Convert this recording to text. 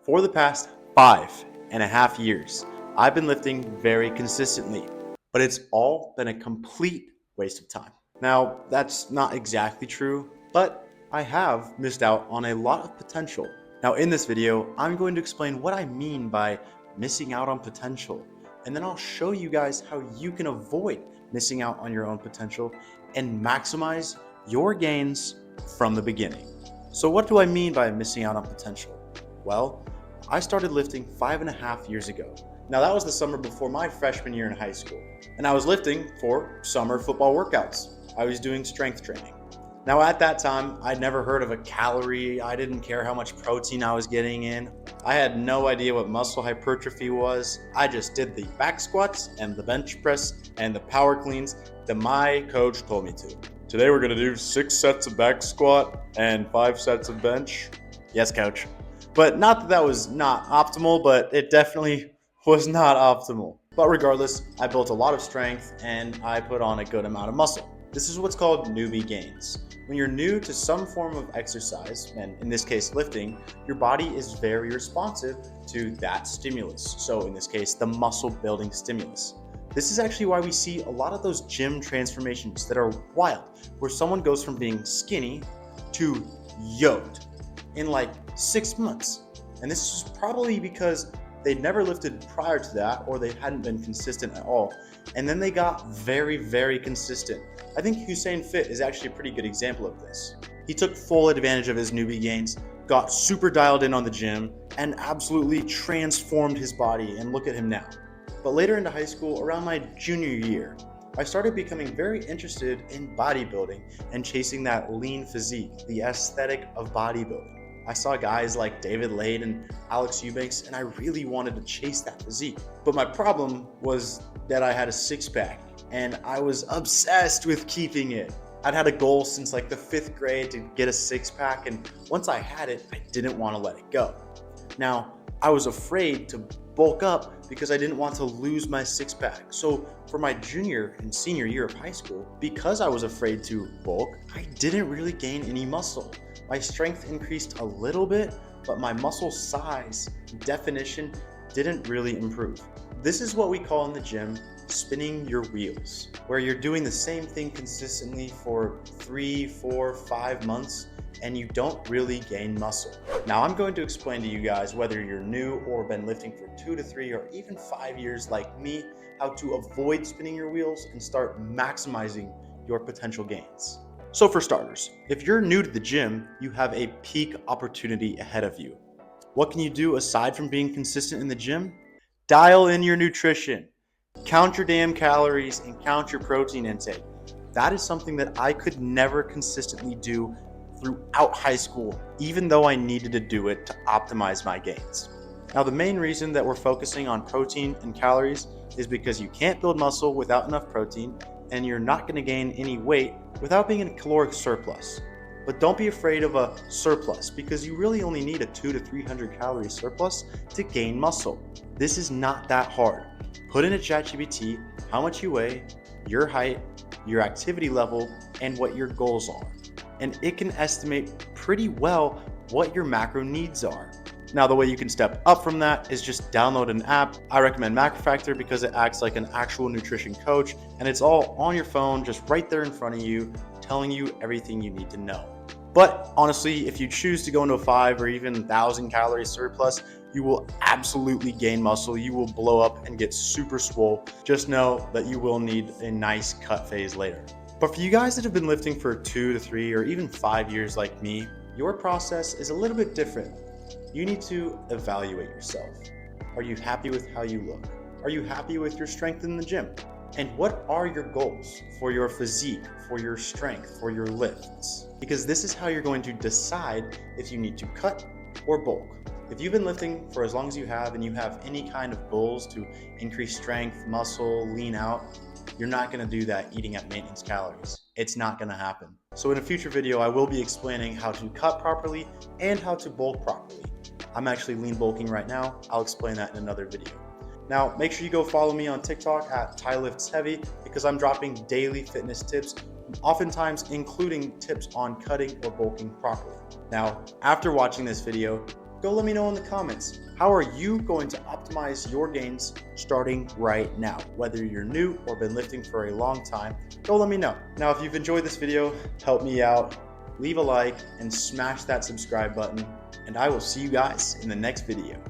For the past 5.5 years, I've been lifting very consistently, but it's all been a complete waste of time. Now, that's not exactly true, but I have missed out on a lot of potential. Now, in this video, I'm going to explain what I mean by missing out on potential, and then I'll show you guys how you can avoid missing out on your own potential and maximize your gains from the beginning. So what do I mean by missing out on potential? Well, I started lifting 5.5 years ago. Now that was the summer before my freshman year in high school, and I was lifting for summer football workouts. I was doing strength training. Now at that time, I'd never heard of a calorie. I didn't care how much protein I was getting in. I had no idea what muscle hypertrophy was. I just did the back squats and the bench press and the power cleans that my coach told me to. Today we're gonna do 6 sets of back squat and 5 sets of bench. Yes, coach. But not that that was not optimal, but it definitely was not optimal. But regardless, I built a lot of strength and I put on a good amount of muscle. This is what's called newbie gains. When you're new to some form of exercise, and in this case lifting, your body is very responsive to that stimulus. So in this case, the muscle building stimulus. This is actually why we see a lot of those gym transformations that are wild, where someone goes from being skinny to yoked in like 6 months. And this is probably because they'd never lifted prior to that, or they hadn't been consistent at all. And then they got very, very consistent. I think Hussein Fit is actually a pretty good example of this. He took full advantage of his newbie gains, got super dialed in on the gym, and absolutely transformed his body, and look at him now. But later into high school, around my junior year, I started becoming very interested in bodybuilding and chasing that lean physique, the aesthetic of bodybuilding. I saw guys like David Lade and Alex Eubanks, and I really wanted to chase that physique. But my problem was that I had a six-pack, and I was obsessed with keeping it. I'd had a goal since like the 5th grade to get a six-pack, and once I had it, I didn't want to let it go. Now, I was afraid to bulk up because I didn't want to lose my six-pack. So for my junior and senior year of high school, because I was afraid to bulk, I didn't really gain any muscle. My strength increased a little bit, but my muscle size definition didn't really improve. This is what we call in the gym spinning your wheels, where you're doing the same thing consistently for 3, 4, 5 months, and you don't really gain muscle. Now I'm going to explain to you guys, whether you're new or been lifting for 2 to 3 or even 5 years like me, how to avoid spinning your wheels and start maximizing your potential gains. So for starters, if you're new to the gym, you have a peak opportunity ahead of you. What can you do aside from being consistent in the gym? Dial in your nutrition. Count your damn calories and count your protein intake. That is something that I could never consistently do throughout high school, even though I needed to do it to optimize my gains. Now, the main reason that we're focusing on protein and calories is because you can't build muscle without enough protein, and you're not going to gain any weight without being in a caloric surplus. But don't be afraid of a surplus, because you really only need a 200 to 300 calorie surplus to gain muscle. This is not that hard. Put in a ChatGPT how much you weigh, your height, your activity level, and what your goals are. And it can estimate pretty well what your macro needs are. Now, the way you can step up from that is just download an app. I recommend MacroFactor because it acts like an actual nutrition coach, and it's all on your phone, just right there in front of you, telling you everything you need to know. But honestly, if you choose to go into a 5 or even 1,000 calorie surplus, you will absolutely gain muscle. You will blow up and get super swole. Just know that you will need a nice cut phase later. But for you guys that have been lifting for 2 to 3 or even 5 years like me, your process is a little bit different. You need to evaluate yourself. Are you happy with how you look? Are you happy with your strength in the gym? And what are your goals for your physique, for your strength, for your lifts? Because this is how you're going to decide if you need to cut or bulk. If you've been lifting for as long as you have and you have any kind of goals to increase strength, muscle, lean out, you're not going to do that eating at maintenance calories. It's not going to happen. So in a future video, I will be explaining how to cut properly and how to bulk properly. I'm actually lean bulking right now. I'll explain that in another video. Now, make sure you go follow me on TikTok at TyLiftsHeavy because I'm dropping daily fitness tips, oftentimes including tips on cutting or bulking properly. Now, after watching this video, go let me know in the comments. How are you going to optimize your gains starting right now? Whether you're new or been lifting for a long time, go let me know. Now, if you've enjoyed this video, help me out. Leave a like and smash that subscribe button, and I will see you guys in the next video.